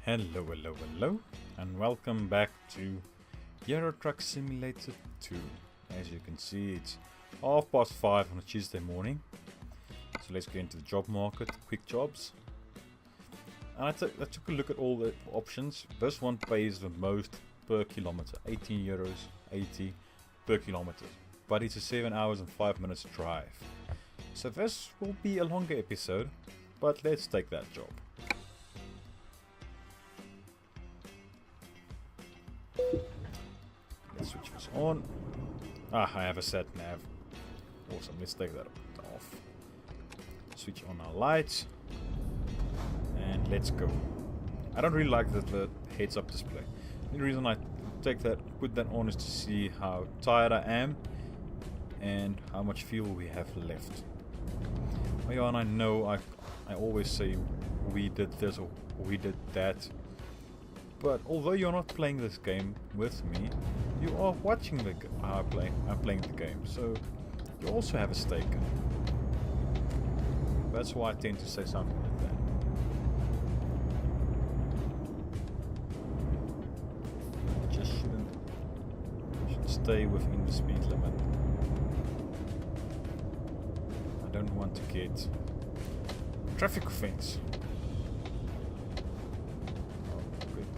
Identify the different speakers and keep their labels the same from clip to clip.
Speaker 1: Hello, hello, hello, and welcome back to Euro Truck Simulator 2. As you can see, it's 5:30 on a Tuesday morning. So let's get into the job market, quick jobs. And I took a look at all the options. This one pays the most per kilometer, 18 euros, 80 per kilometer. But it's a 7 hours and 5 minutes drive. So this will be a longer episode, but let's take that job. Let's switch this on. I have a sat nav. Awesome, let's take that off. Switch on our lights. And let's go. I don't really like the heads up display. The reason I put that on is to see how tired I am and how much fuel we have left. Oh yeah, and I know I always say we did this or we did that. But although you're not playing this game with me, you are watching how I'm playing the game, so you also have a stake in it. That's why I tend to say something like that. Just should stay within the speed limit. I don't want to get traffic offense.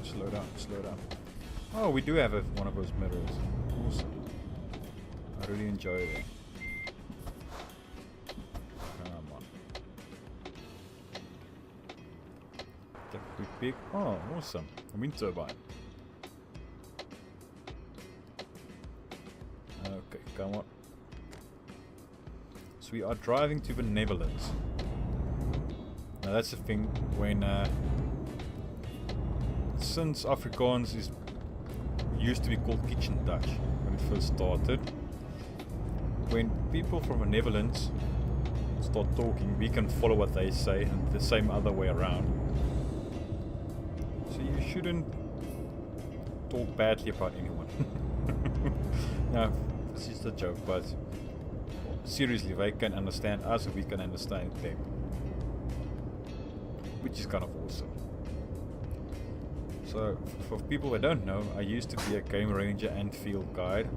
Speaker 1: Slow down, slow down. Oh, we do have one of those mirrors. Awesome. I really enjoy that. Come on. Take a quick peek. Oh, awesome. A wind turbine. Okay, come on. So we are driving to the Netherlands. Now that's the thing when since Afrikaans used to be called Kitchen Dutch when it first started, when people from the Netherlands start talking, we can follow what they say, and the same other way around. So you shouldn't talk badly about anyone. Now, this is a joke, but seriously, they can understand us and we can understand them, which is kind of awesome. So, for people that don't know, I used to be a game ranger and field guide.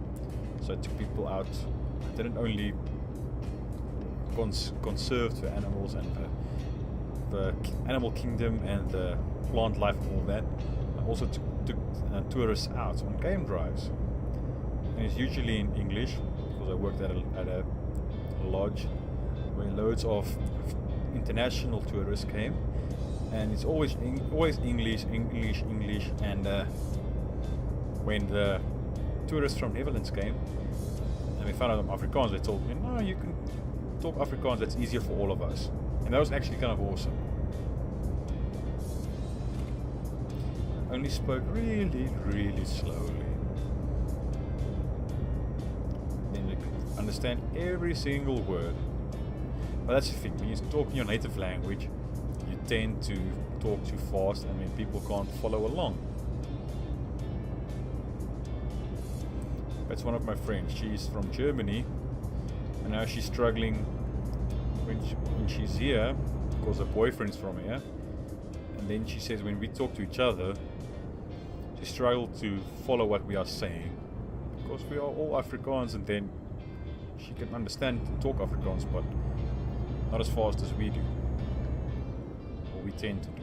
Speaker 1: So I took people out. I didn't only conserve the animals and the animal kingdom and the plant life and all that. I also took tourists out on game drives. And it's usually in English, because I worked at a lodge where loads of international tourists came. And it's always English, and when the tourists from Netherlands came and we found out I'm Afrikaans, they told me, no, you can talk Afrikaans, that's easier for all of us. And that was actually kind of awesome. I only spoke really, really slowly. Then you could understand every single word. But that's the thing, when you talk in your native language, you tend to talk too fast and then people can't follow along. That's one of my friends. She's from Germany and now she's struggling when she's here because her boyfriend's from here. And then she says when we talk to each other, she struggles to follow what we are saying because we are all Afrikaans, and then she can understand and talk Afrikaans, but not as fast as we do. We tend to do.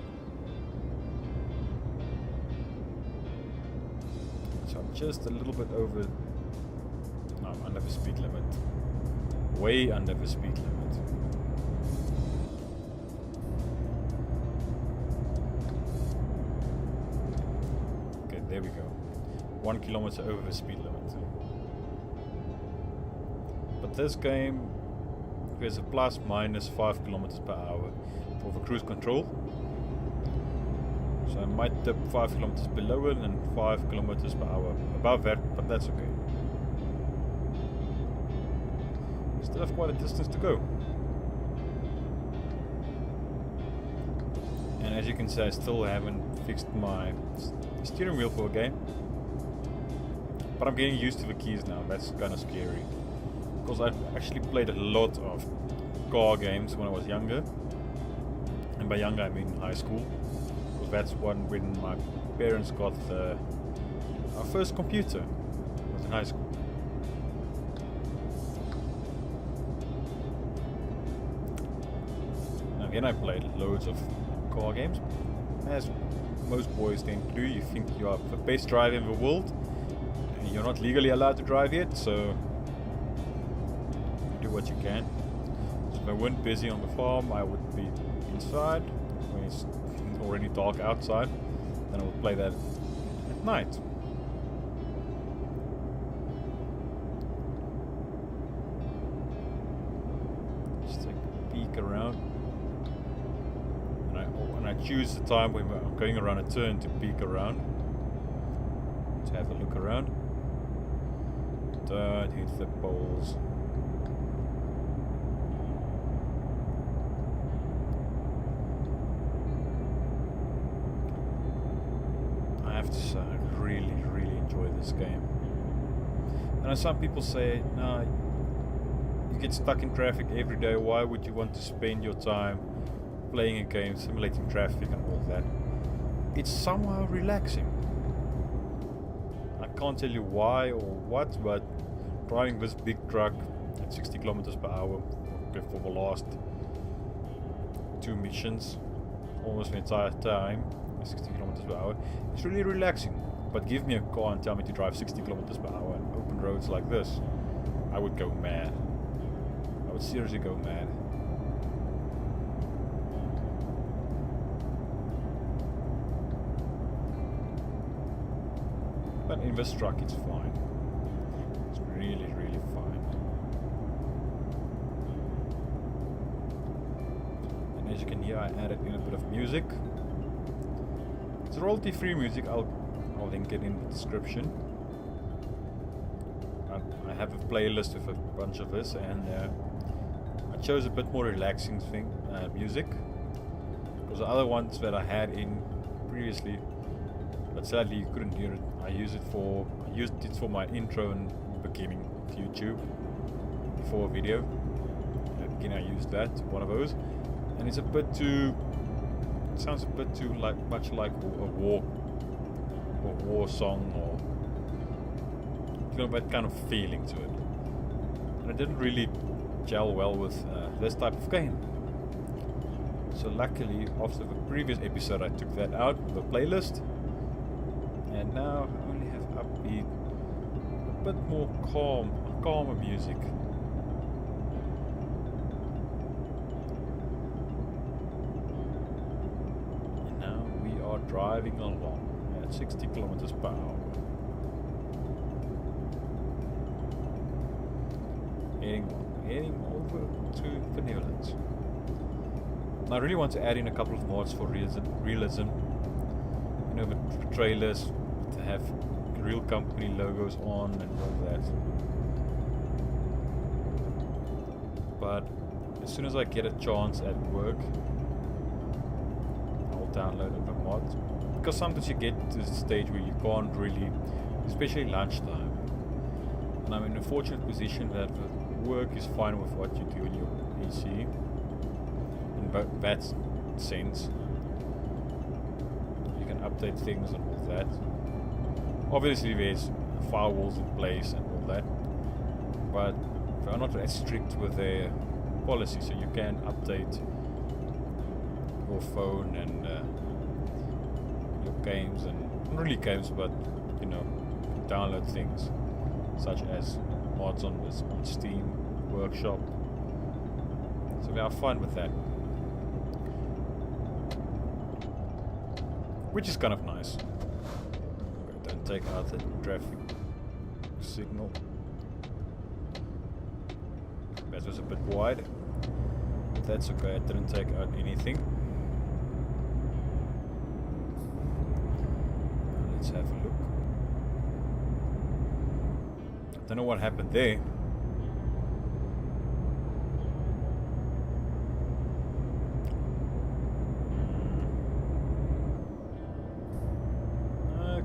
Speaker 1: So I'm just a little bit over. No, I'm under the speed limit. Way under the speed limit. Okay, there we go. 1 kilometer over the speed limit. But this game, there's a plus minus 5 kilometers per hour for the cruise control. So I might dip 5 kilometers below it and 5 kilometers per hour above that, but that's okay. Still have quite a distance to go. And as you can see, I still haven't fixed my steering wheel for a game. But I'm getting used to the keys now, that's kind of scary. Because I've actually played a lot of car games when I was younger. And by younger I mean high school. Because that's when my parents got our first computer. It was in high school. Again, I played loads of car games, as most boys tend to do. You think you are the best driver in the world, and you're not legally allowed to drive yet, so you do what you can. So if I weren't busy on the farm, I would be inside when it's already dark outside, then I would play that at night. Just take a peek around. And I choose the time when I'm going around a turn to peek around, to have a look around. Don't hit the poles. I have to say, I really, really enjoy this game. I know some people say, no, you get stuck in traffic every day, why would you want to spend your time playing a game, simulating traffic and all that? It's somehow relaxing. I can't tell you why or what, but driving this big truck at 60 kilometers per hour for the last 2 missions, almost the entire time, 60 kilometers per hour, it's really relaxing. But give me a car and tell me to drive 60 kilometers per hour on open roads like this, I would go mad. I would seriously go mad. But in this truck it's fine. It's really, really fine. And as you can hear, I added in a bit of music. It's royalty-free music. I'll link it in the description. I have a playlist with a bunch of this, and I chose a bit more relaxing music, because the other ones that I had in previously, but sadly you couldn't hear it. I used it for my intro and beginning of YouTube before a video. Again, I used that, one of those, and it's a bit too. It sounds a bit too much like a war song, or that kind of feeling to it. And it didn't really gel well with this type of game. So luckily, after the previous episode, I took that out of the playlist. And now I only have upbeat, a bit more calmer music. And now we are driving along at 60 kilometers per hour. Heading over to the Netherlands. I really want to add in a couple of mods for realism. You know, the trailers to have real company logos on and all that. But as soon as I get a chance at work, I'll download a mod. Because sometimes you get to the stage where you can't really, especially lunchtime. And I'm in a fortunate position that the work is fine with what you do in your PC. In that sense. You can update things and all that. Obviously there's firewalls in place and all that, but they are not as strict with their policy, so you can update your phone and your games, and not really games, but you know, download things such as mods on Steam Workshop. So we are fine with that, which is kind of nice. Okay, don't take out the traffic signal. That was a bit wide, but that's okay, I didn't take out anything. Let's have a look. I don't know what happened there.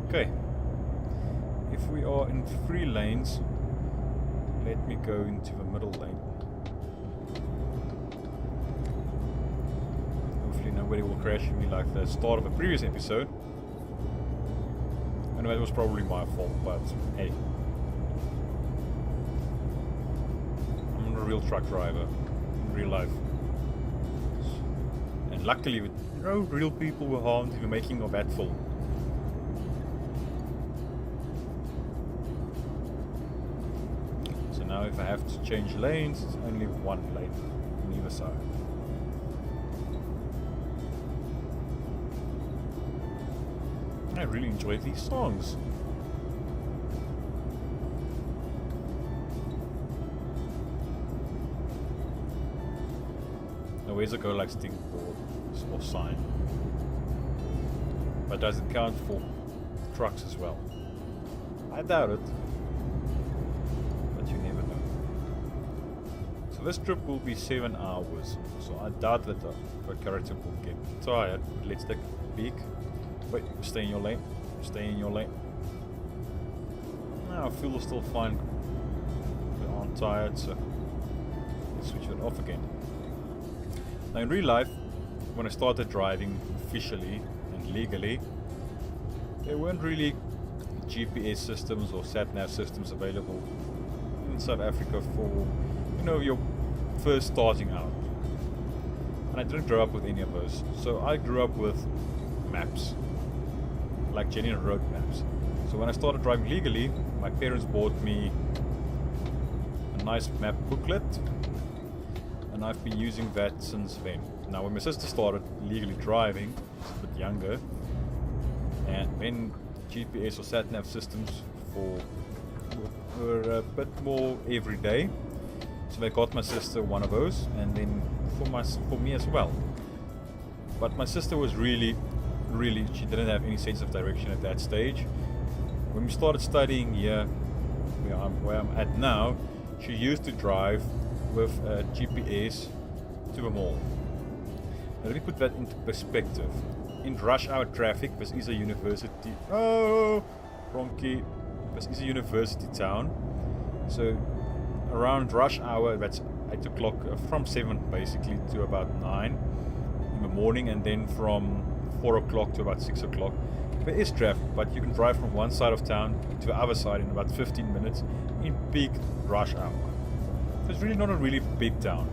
Speaker 1: Okay, if we are in 3 lanes, let me go into the middle lane. Hopefully no nobody will crash me like the start of a previous episode. Anyway, it was probably my fault, but hey. I'm a real truck driver in real life. And luckily, no real people were harmed in the making of that film. So now if I have to change lanes, it's only one lane on either side. I really enjoy these songs. Now where's a go like stinkboard or sign? But does it count for trucks as well? I doubt it. But you never know. So this trip will be 7 hours. So I doubt that the character will get tired. But let's take a peek. Wait, stay in your lane. Stay in your lane. Now, fuel is still fine. We aren't tired, so let's switch it off again. Now, in real life, when I started driving officially and legally, there weren't really GPS systems or sat-nav systems available in South Africa for, you know, your first starting out. And I didn't grow up with any of those. So I grew up with maps. Like genuine road maps. So when I started driving legally, my parents bought me a nice map booklet, and I've been using that since then. Now when my sister started legally driving, she's a bit younger, and when GPS or sat-nav systems were a bit more everyday, so I got my sister one of those, and then for me as well. But my sister was really, she didn't have any sense of direction at that stage. When we started studying here, where I'm at now, she used to drive with a GPS to a mall. Now let me put that into perspective. In rush hour traffic, this is a university. Oh, wrong key. This is a university town. So around rush hour, that's 8 o'clock, from 7 basically to about 9 in the morning, and then from 4 o'clock to about 6 o'clock. There is traffic, but you can drive from one side of town to the other side in about 15 minutes in peak rush hour. So it's really not a really big town.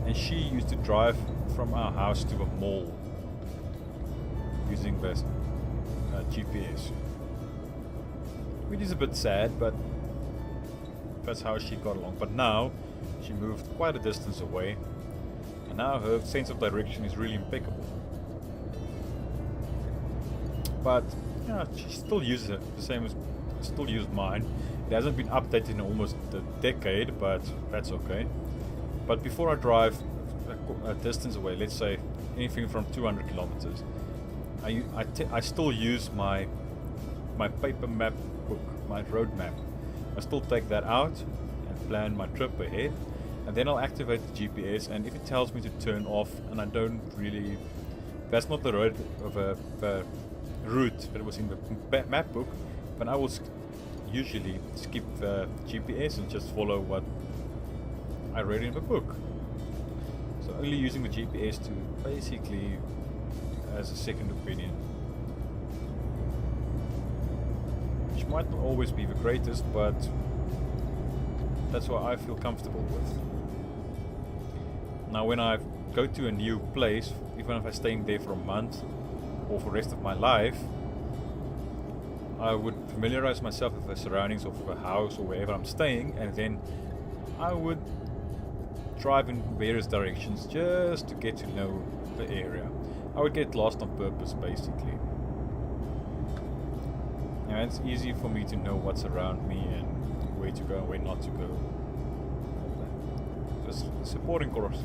Speaker 1: And she used to drive from our house to the mall using this GPS. Which is a bit sad, but that's how she got along. But now she moved quite a distance away, and now her sense of direction is really impeccable. But yeah, she still uses it the same as I still use mine. It hasn't been updated in almost a decade, but that's okay. But before I drive a distance away, let's say anything from 200 kilometers, I still use my paper map book, my road map. I still take that out and plan my trip ahead, and then I'll activate the GPS, and if it tells me to turn off and I don't really, that's not the road of the route that was in the map book, but I will usually skip the GPS and just follow what I read in the book. So only using the GPS to basically as a second opinion, which might not always be the greatest, but that's what I feel comfortable with. Now when I go to a new place, even if I'm staying there for a month or for the rest of my life, I would familiarize myself with the surroundings of the house or wherever I'm staying, and then I would drive in various directions just to get to know the area. I would get lost on purpose, basically. And it's easy for me to know what's around me and where to go and where not to go. Just supporting course.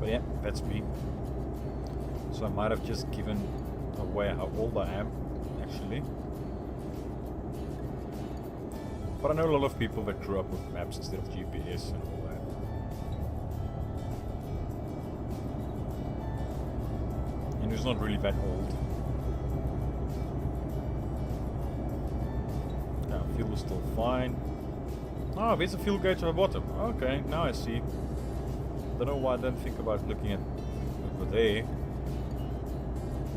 Speaker 1: But yeah, that's me. So I might have just given away how old I am, actually. But I know a lot of people that grew up with maps instead of GPS and all that. And who's not really that old. Fuel is still fine. Oh, there's a fuel gauge at the bottom. Okay, now I see. Don't know why I didn't think about looking at over there.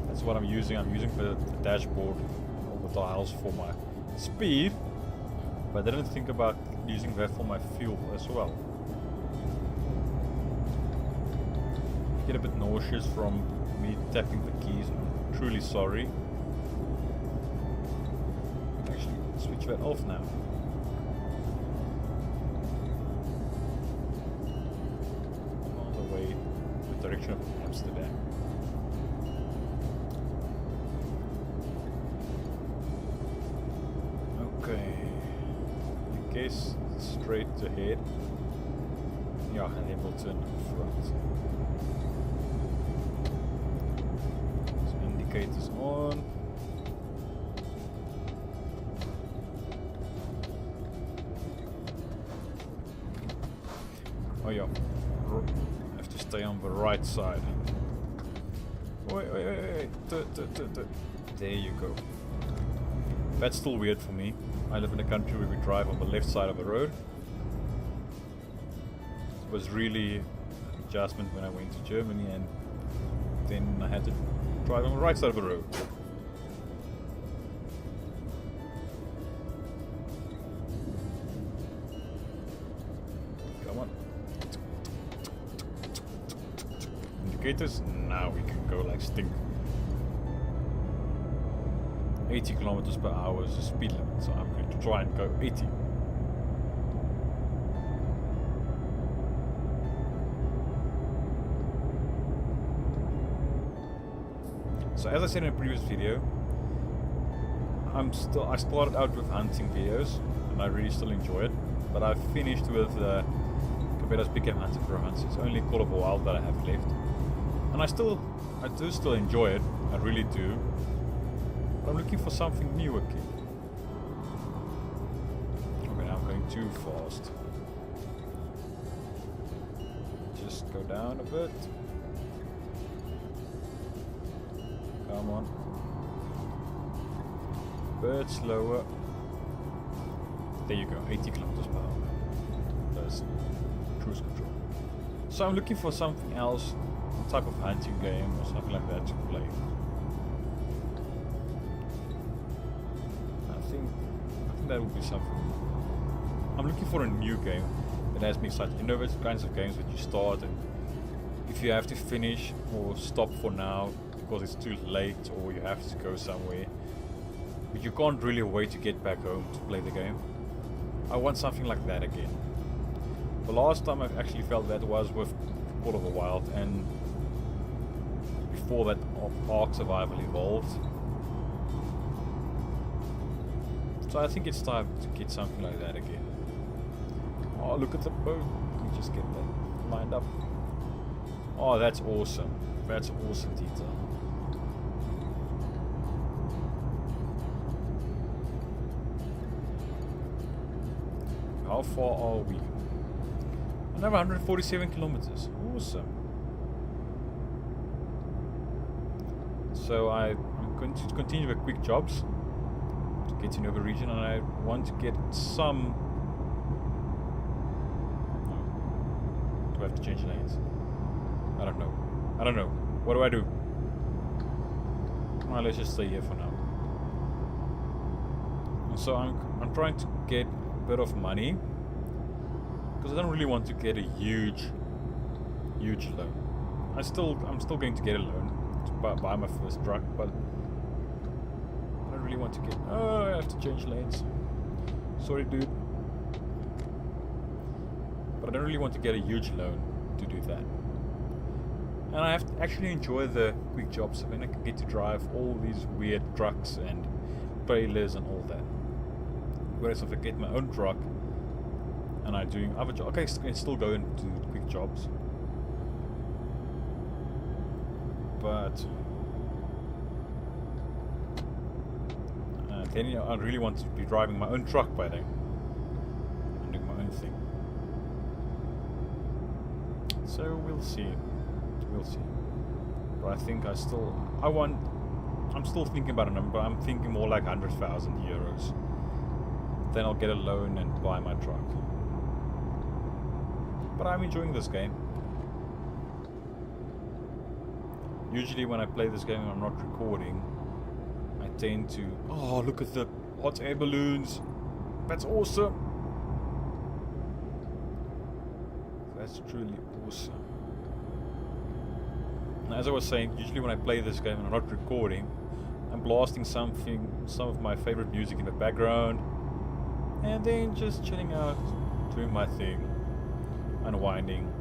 Speaker 1: That's what I'm using. I'm using the dashboard, all the dials for my speed. But I didn't think about using that for my fuel as well. Get a bit nauseous from me tapping the keys. I'm truly sorry. Actually, switch that off now. On the way in the direction of Amsterdam. Okay. I guess straight ahead. Yeah, and then we'll turn in front. Indicators on. Oh yeah, I have to stay on the right side. Wait. There you go. That's still weird for me. I live in a country where we drive on the left side of the road. It was really an adjustment when I went to Germany, and then I had to drive on the right side of the road. Come on. Indicators. Now we can go like stink. 80 kilometers per hour is the speed limit, so I'm going to try and go 80. So as I said in a previous video, I started out with hunting videos, and I really still enjoy it. But I've finished with Cabela's Big Game Hunting for Hunts. It's only Call of the Wild that I have left, and I do still enjoy it. I really do. But I'm looking for something new again. Okay, now I'm going too fast. Just go down a bit. Come on. Bit slower. There you go, 80 kilometers per hour. That's cruise control. So I'm looking for something else, some type of hunting game or something like that to play. I think that would be something. I'm looking for a new game that has me excited. You know those kinds of games that you start and if you have to finish or stop for now because it's too late or you have to go somewhere, but you can't really wait to get back home to play the game. I want something like that again. The last time I've actually felt that was with Call of the Wild, and before that Ark Survival Evolved. So I think it's time to get something like that again. Oh, look at the boat. Let me just get that lined up. Oh, that's awesome. That's awesome detail. How far are we? Another 147 kilometers. Awesome. So I'm going to continue with quick jobs to get to know the region, and I want to get some. Do I have to change lanes? I don't know. What do I do? Well, let's just stay here for now. So I'm trying to get a bit of money because I don't really want to get a huge loan. I'm still going to get a loan to buy my first truck, but I don't really want to get. Oh, I have to change lanes. Sorry, dude. But I don't really want to get a huge loan to do that. And I have to actually enjoy the quick jobs. I mean, I can get to drive all these weird trucks and trailers and all that. Whereas if I get my own truck and I'm doing other jobs, okay, I can still go into quick jobs. But then I really want to be driving my own truck by then and doing my own thing. So we'll see. We'll see. But I think I'm still thinking about a number. I'm thinking more like 100,000 euros. then I'll get a loan and buy my truck. But I'm enjoying this game. Usually when I play this game and I'm not recording, I tend to... Oh, look at the hot air balloons! That's awesome! That's truly awesome. And as I was saying, usually when I play this game and I'm not recording, I'm blasting some of my favorite music in the background, and then just chilling out, doing my thing, unwinding.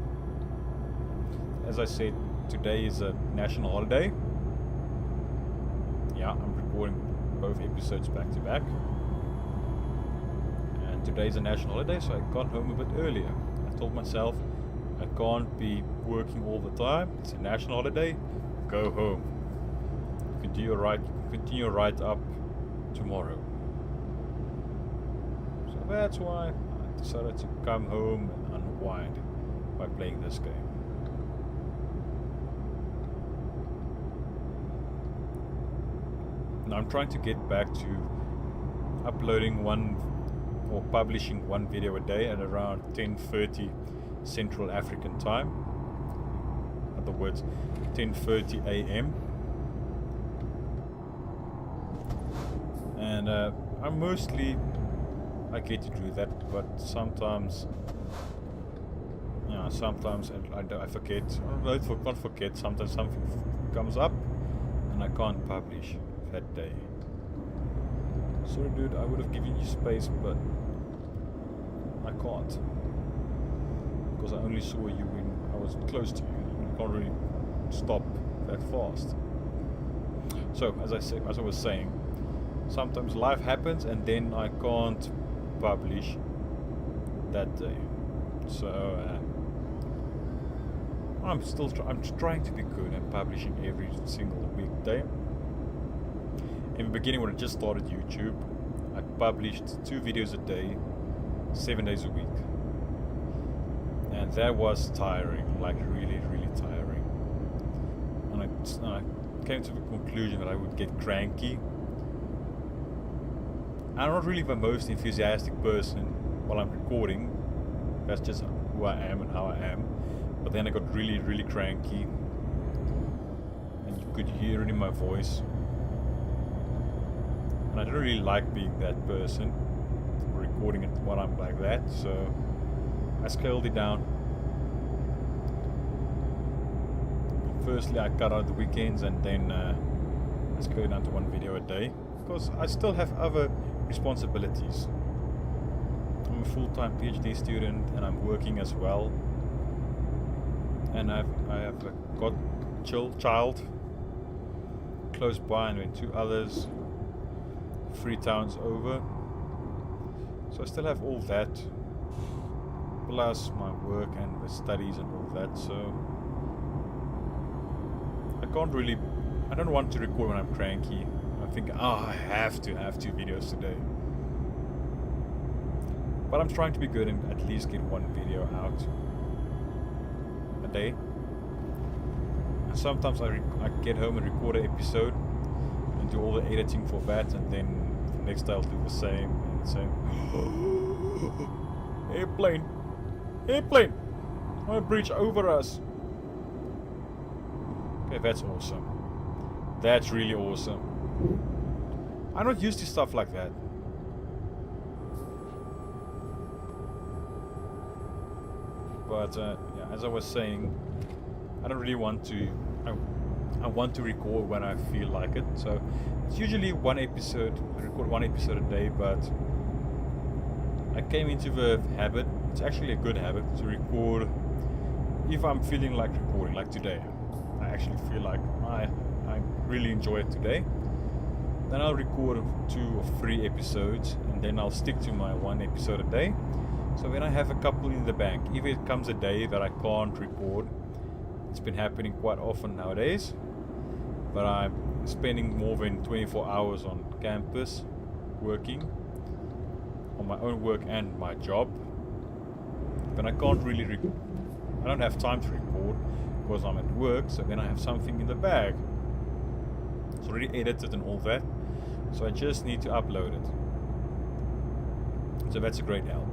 Speaker 1: As I said, today is a national holiday. Yeah, I'm recording both episodes back to back. And today is a national holiday, so I got home a bit earlier. I told myself I can't be working all the time. It's a national holiday. Go home. Continue right up tomorrow. So that's why I decided to come home and unwind by playing this game. Now I'm trying to get back to uploading publishing one video a day at around 10:30 Central African time. In other words, 10:30 AM. And I get to do that, but sometimes I forget. I can't forget. Sometimes something comes up and I can't publish that day. Sorry dude, I would have given you space, but I can't. Because I only saw you when I was close to you. You can't really stop that fast. So, as I was saying, sometimes life happens and then I can't publish that day. So I'm trying to be good and publishing every single weekday. In the beginning, when I just started YouTube, I published 2 videos a day, 7 days a week. And that was tiring, like really, really tiring. And I came to the conclusion that I would get cranky. I'm not really the most enthusiastic person while I'm recording. That's just who I am and how I am. But then I got really, really cranky. And you could hear it in my voice. And I don't really like being that person, recording it when I'm like that, so I scaled it down. Firstly, I cut out the weekends, and then I scaled down to 1 video a day, because I still have other responsibilities. I'm a full-time PhD student, and I'm working as well. And I have a godchild close by, and then 2 others 3 towns over. So I still have all that, plus my work and the studies and all that. So I don't want to record when I'm cranky. I think, I have to have 2 videos today. But I'm trying to be good and at least get 1 video out a day. And sometimes I get home and record an episode and do all the editing for that, and then the next day I'll do the same and the same. Airplane! Airplane! A bridge over us! Okay, that's awesome. That's really awesome. I'm not used to stuff like that. But yeah, as I was saying, I don't really want to. I want to record when I feel like it. So it's usually 1 episode. I record 1 episode a day, but I came into the habit. It's actually a good habit to record if I'm feeling like recording, like today. I actually feel like I really enjoy it today. Then I'll record 2 or 3 episodes, and then I'll stick to my 1 episode a day. So when I have a couple in the bank, if it comes a day that I can't record, it's been happening quite often nowadays, but I'm spending more than 24 hours on campus working on my own work and my job, then I can't really I don't have time to record because I'm at work. So then I have something in the bag. It's already edited and all that, so I just need to upload it. So that's a great help.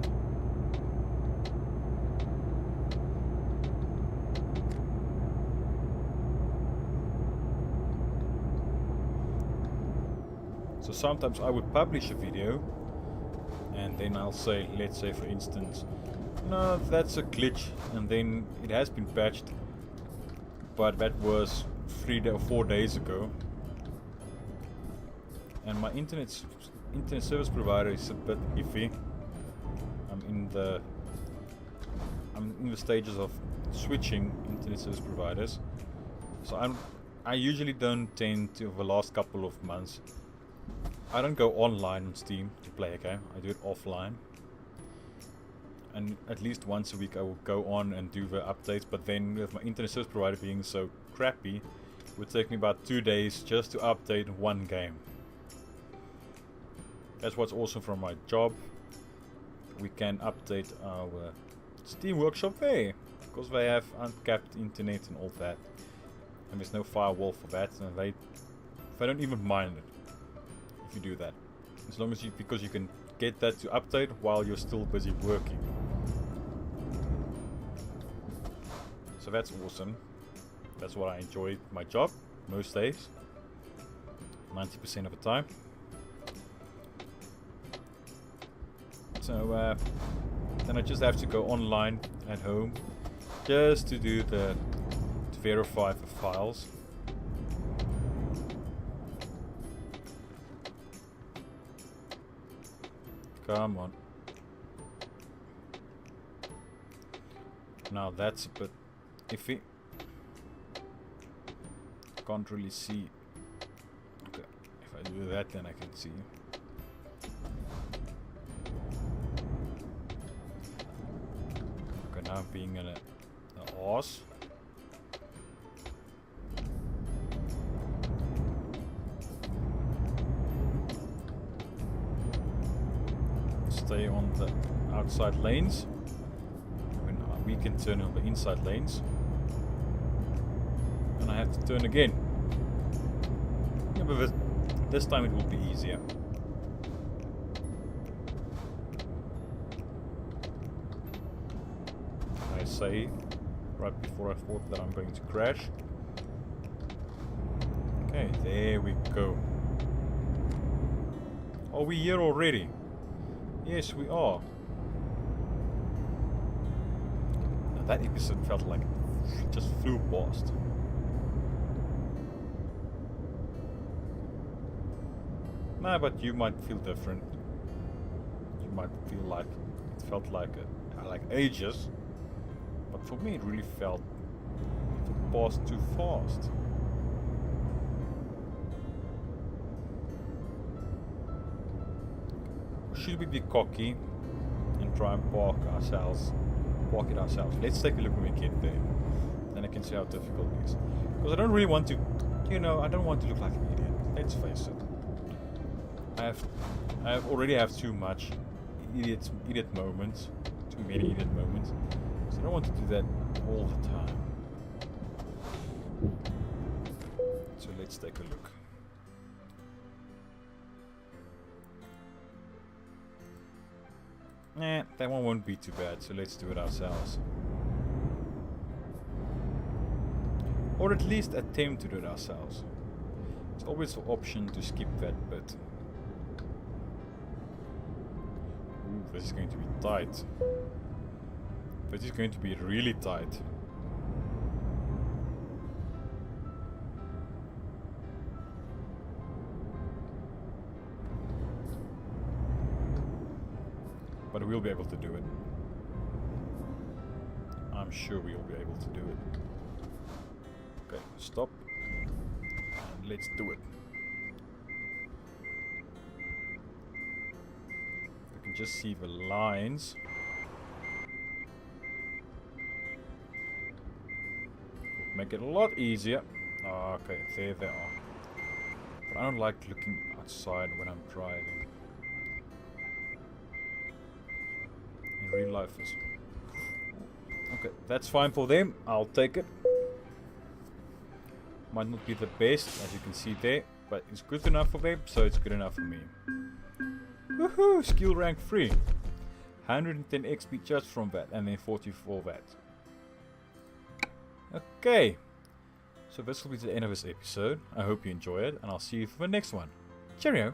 Speaker 1: So sometimes I would publish a video and then I'll say, let's say for instance, no, that's a glitch, and then it has been patched, but that was 3 or 4 days ago, and my internet service provider is a bit iffy. I'm in the stages of switching internet service providers, so I usually don't tend to, over the last couple of months, I don't go online on Steam to play a game. I do it offline. And at least once a week I will go on and do the updates, but then with my internet service provider being so crappy, it would take me about 2 days just to update one game. That's what's awesome from my job. We can update our Steam workshop there, because they have uncapped internet and all that. And there's no firewall for that, and they don't even mind it if you do that. As long as because you can get that to update while you're still busy working. So that's awesome. That's what I enjoy my job most days, 90% of the time. So then I just have to go online at home just to do to verify the files. Come on. Now that's a bit iffy. Can't really see. Okay, if I do that, then I can see. Okay, now I'm being an arse. Stay on the outside lanes. When we can turn on the inside lanes. And I have to turn again. Yeah, but this time it will be easier. I say right before I thought that I'm going to crash. Okay, there we go. Are we here already? Yes, we are. Now that episode felt like it just flew past. Nah, but you might feel different. You might feel like it felt like ages. But for me, it really felt it passed too fast. Should we be cocky and try and park it ourselves? Let's take a look when we get there. Then I can see how difficult it is. Because I don't really want to, I don't want to look like an idiot. Let's face it. I already have too much idiot moments. Too many idiot moments. So I don't want to do that all the time. So let's take a look. Nah, that one won't be too bad, so let's do it ourselves. Or at least attempt to do it ourselves. It's always an option to skip that bit. Ooh, this is going to be tight. This is going to be really tight. But we'll be able to do it. I'm sure we'll be able to do it. Okay, stop. And let's do it. You can just see the lines. Would make it a lot easier. Oh, okay, there they are. But I don't like looking outside when I'm driving. Real life is okay. That's fine for them. I'll take it. Might not be the best, as you can see there, but it's good enough for them, so it's good enough for me. Woohoo! Skill rank 3. 110 XP just from that, and then 44 that. Okay, so this will be the end of this episode. I hope you enjoy it, and I'll see you for the next one. Cheerio!